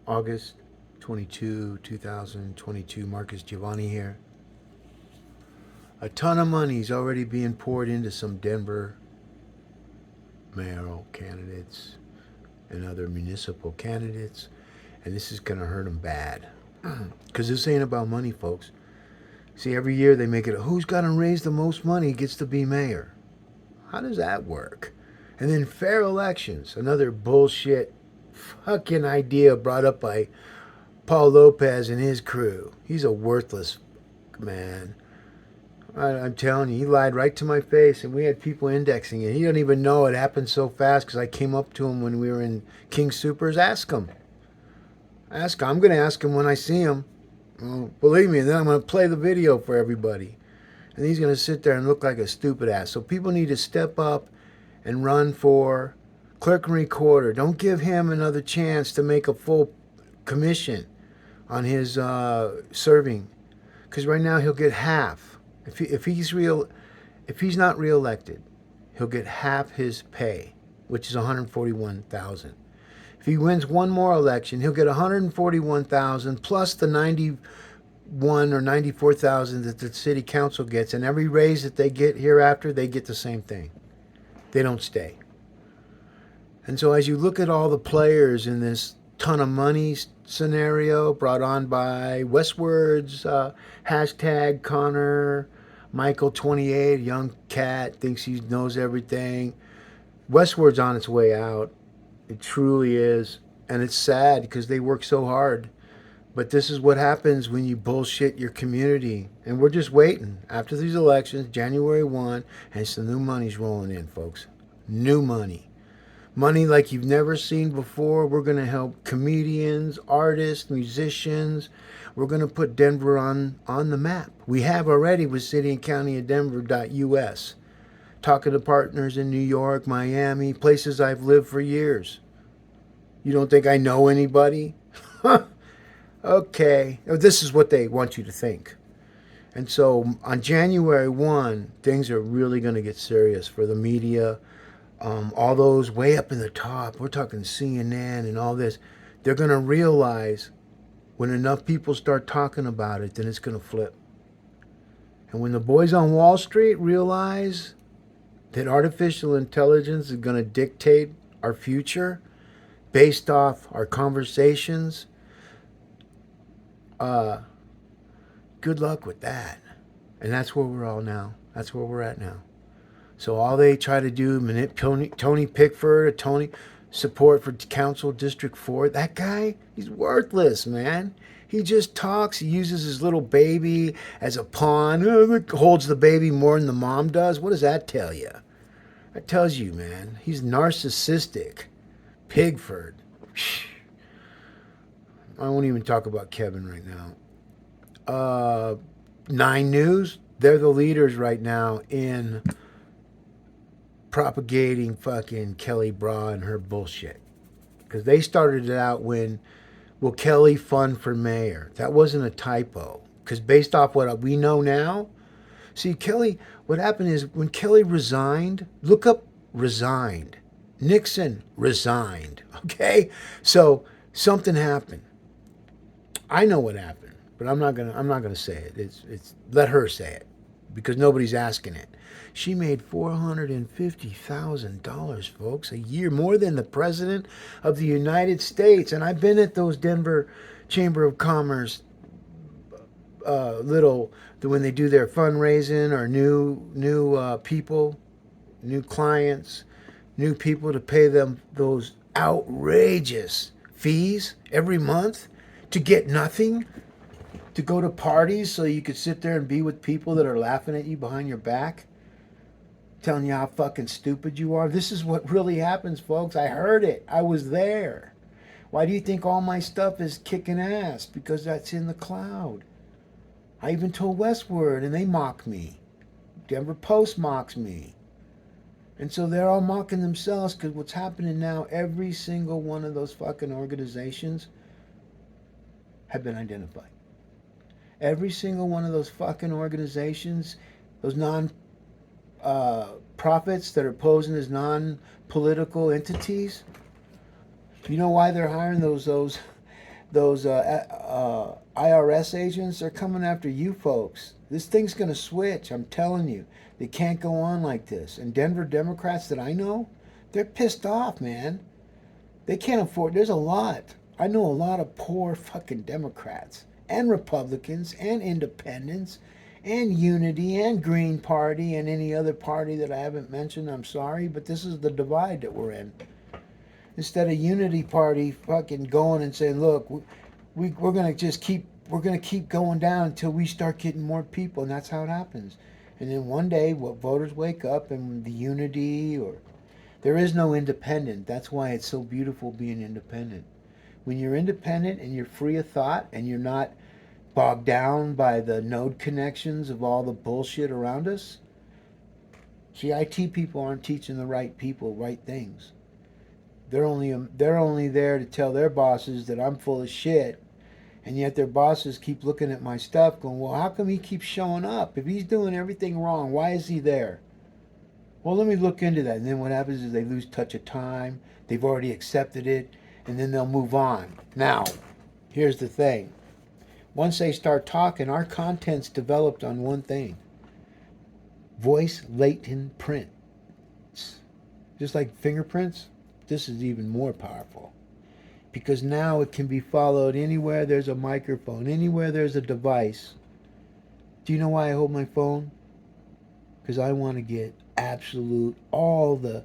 August 22, 2022. Marcus Giavanni here. A ton of money's already being poured into some Denver mayoral candidates and other municipal candidates, and this is going to hurt them bad. Because this ain't about money, folks. See, every year they make it who's going to raise the most money gets to be mayor. How does that work? And then fair elections, another bullshit fucking idea brought up by Paul Lopez and his crew. He's a worthless man. I'm telling you, he lied right to my face, and we had people indexing it. He don't even know it happened so fast because I came up to him when we were in King Supers. Ask him. Ask him. I'm going to ask him when I see him. Well, believe me, and then I'm going to play the video for everybody. And he's going to sit there and look like a stupid ass. So people need to step up and run for clerk and recorder. Don't give him another chance to make a full commission on his serving, because right now he'll get half. If he's not reelected, he'll get half his pay, which is $141,000. If he wins one more election, he'll get $141,000 plus the $91,000 or $94,000 that the city council gets, and every raise that they get hereafter, they get the same thing. They don't stay. And so as you look at all the players in this ton of money scenario brought on by Westward's hashtag Connor, Michael 28, young cat, thinks he knows everything. Westward's on its way out. It truly is. And it's sad because they work so hard. But this is what happens when you bullshit your community. And we're just waiting. After these elections, January 1, and some new money's rolling in, folks. New money. Money like you've never seen before. We're going to help comedians, artists, musicians. We're going to put Denver on the map. We have already with City and County of Denver.us. Talking to partners in New York, Miami, places I've lived for years. You don't think I know anybody? Okay. This is what they want you to think. And so on January 1, things are really going to get serious for the media. All those way up in the top, we're talking CNN and all this, they're going to realize when enough people start talking about it, then it's going to flip. And when the boys on Wall Street realize that artificial intelligence is going to dictate our future based off our conversations, good luck with that. And that's where we're all now. That's where we're at now. So all they try to do, Tony Pickford, Tony support for Council District 4, that guy, he's worthless, man. He just talks. He uses his little baby as a pawn. Holds the baby more than the mom does. What does that tell you? That tells you, man, he's narcissistic. Pigford. I won't even talk about Kevin right now. 9 News, they're the leaders right now in propagating fucking Kelly Brough and her bullshit. Because they started it out when, will Kelly fund for mayor? That wasn't a typo. Because based off what we know now, see, Kelly, what happened is when Kelly resigned, look up resigned. Nixon resigned. Okay? So something happened. I know what happened, but I'm not gonna say it. It's let her say it, because nobody's asking it. She made $450,000, folks, a year, more than the President of the United States. And I've been at those Denver Chamber of Commerce when they do their fundraising or new people, new clients, new people to pay them those outrageous fees every month to get nothing, to go to parties so you could sit there and be with people that are laughing at you behind your back, telling you how fucking stupid you are. This is what really happens, folks. I heard it. I was there. Why do you think all my stuff is kicking ass? Because that's in the cloud. I even told Westward, and they mock me. Denver Post mocks me. And so they're all mocking themselves, because what's happening now, every single one of those fucking organizations have been identified. Every single one of those fucking organizations, those profits that are posing as non-political entities, you know why they're hiring those those IRS agents are coming after you folks. This thing's going to switch. I'm telling you. They can't go on like this. And Denver Democrats that I know, they're pissed off, man. They can't afford. There's a lot. I know a lot of poor fucking Democrats and Republicans and independents and Unity and Green Party and any other party that I haven't mentioned. I'm sorry, but this is the divide that we're in. Instead of Unity Party fucking going and saying, look, we're going to just keep going down until we start getting more people, and that's how it happens. And then one day, voters wake up and the unity, or there is no independent. That's why it's so beautiful being independent. When you're independent and you're free of thought and you're not bogged down by the node connections of all the bullshit around us. See, IT people aren't teaching the right people right things. They're only there to tell their bosses that I'm full of shit, and yet their bosses keep looking at my stuff going, well, how come he keeps showing up? If he's doing everything wrong, why is he there? Well, let me look into that. And then what happens is they lose touch of time. They've already accepted it, and then they'll move on. Now, here's the thing. Once they start talking, our content's developed on one thing. Voice latent print. Just like fingerprints, this is even more powerful. Because now it can be followed anywhere there's a microphone, anywhere there's a device. Do you know why I hold my phone? Because I want to get absolute, all the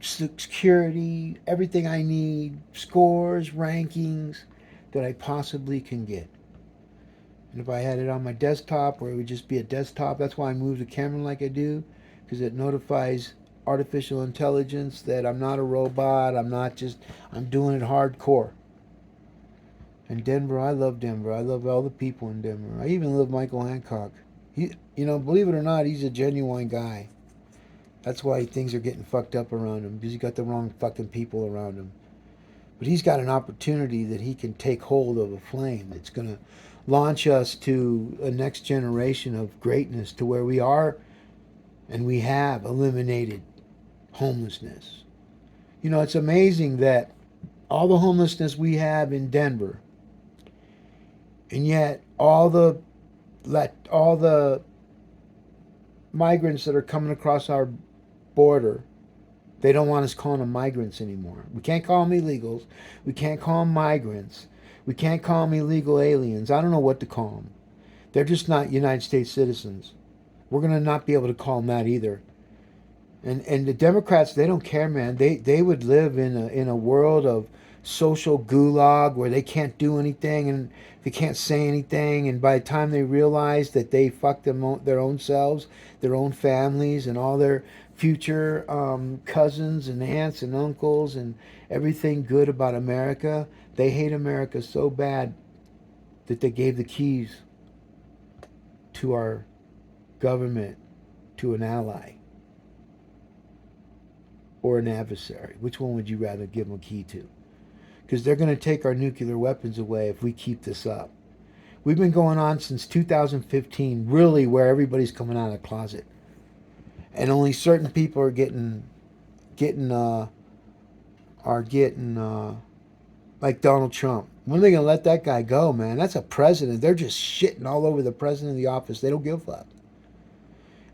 security, everything I need, scores, rankings that I possibly can get. And if I had it on my desktop, where it would just be a desktop, that's why I move the camera like I do, because it notifies artificial intelligence that I'm not a robot, I'm doing it hardcore. And Denver, I love Denver. I love all the people in Denver. I even love Michael Hancock. Believe it or not, he's a genuine guy. That's why things are getting fucked up around him, because he got the wrong fucking people around him. But he's got an opportunity that he can take hold of a flame that's going to launch us to a next generation of greatness, to where we are and we have eliminated homelessness. It's amazing that all the homelessness we have in Denver, and yet all the migrants that are coming across our border, they don't want us calling them migrants anymore. We can't call them illegals. We can't call them migrants. We can't call them illegal aliens. I don't know what to call them. They're just not United States citizens. We're going to not be able to call them that either. And the Democrats, they don't care, man. They would live in a world of social gulag where they can't do anything and they can't say anything. And by the time they realize that they fucked their own selves, their own families, and all their future cousins and aunts and uncles and everything good about America, they hate America so bad that they gave the keys to our government to an ally or an adversary. Which one would you rather give them a key to? Because they're going to take our nuclear weapons away if we keep this up. We've been going on since 2015, really, where everybody's coming out of the closet, and only certain people are getting like Donald Trump. When are they going to let that guy go, man? That's a president. They're just shitting all over the president of the office. They don't give a fuck.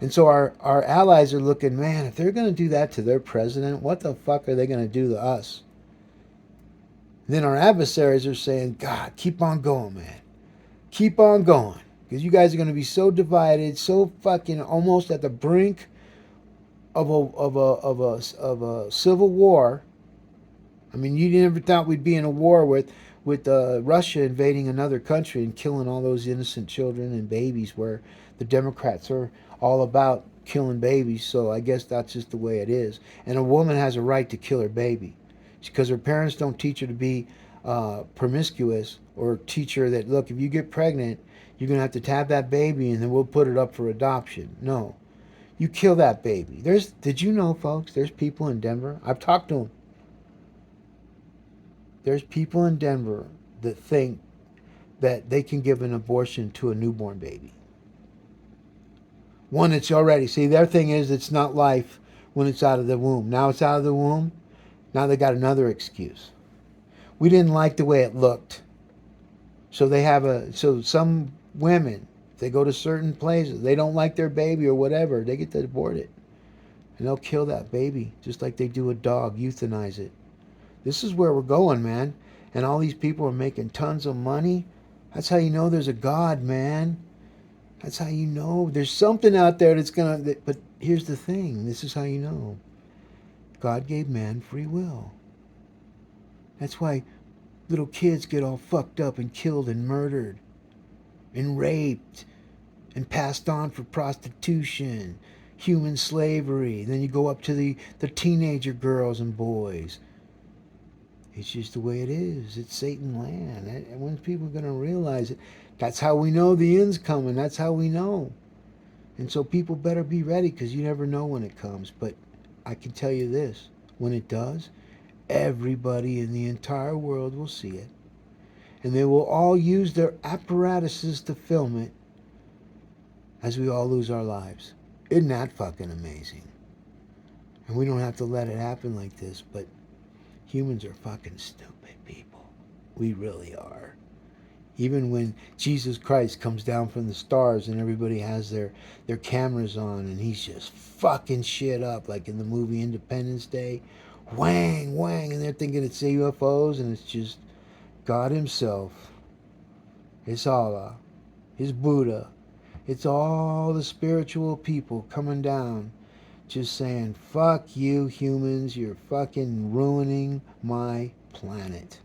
And so our allies are looking, man, if they're going to do that to their president, what the fuck are they going to do to us? And then our adversaries are saying, God, keep on going, man. Keep on going. Because you guys are going to be so divided, so fucking almost at the brink of a civil war. I mean, you never thought we'd be in a war with Russia invading another country and killing all those innocent children and babies, where the Democrats are all about killing babies. So I guess that's just the way it is. And a woman has a right to kill her baby because her parents don't teach her to be promiscuous, or teach her that, look, if you get pregnant, you're going to have that baby and then we'll put it up for adoption. No. You kill that baby. Did you know, folks, there's people in Denver, I've talked to them. There's people in Denver that think that they can give an abortion to a newborn baby. One that's already, see, their thing is it's not life when it's out of the womb. Now it's out of the womb. Now they got another excuse. We didn't like the way it looked. So so some women, they go to certain places, they don't like their baby or whatever, they get to abort it. And they'll kill that baby just like they do a dog, euthanize it. This is where we're going, man. And all these people are making tons of money. That's how you know there's a God, man. That's how you know there's something out there that's gonna. But here's the thing. This is how you know. God gave man free will. That's why little kids get all fucked up and killed and murdered and raped and passed on for prostitution, human slavery. Then you go up to the teenager girls and boys. It's just the way it is. It's Satan land. And when people are going to realize it, that's how we know the end's coming. That's how we know. And so people better be ready because you never know when it comes. But I can tell you this, when it does, everybody in the entire world will see it. And they will all use their apparatuses to film it as we all lose our lives. Isn't that fucking amazing? And we don't have to let it happen like this, but humans are fucking stupid people. We really are. Even when Jesus Christ comes down from the stars and everybody has their cameras on and he's just fucking shit up like in the movie Independence Day. Whang, whang, and they're thinking it's UFOs and it's just God himself. It's Allah. It's Buddha. It's all the spiritual people coming down just saying, fuck you humans, you're fucking ruining my planet.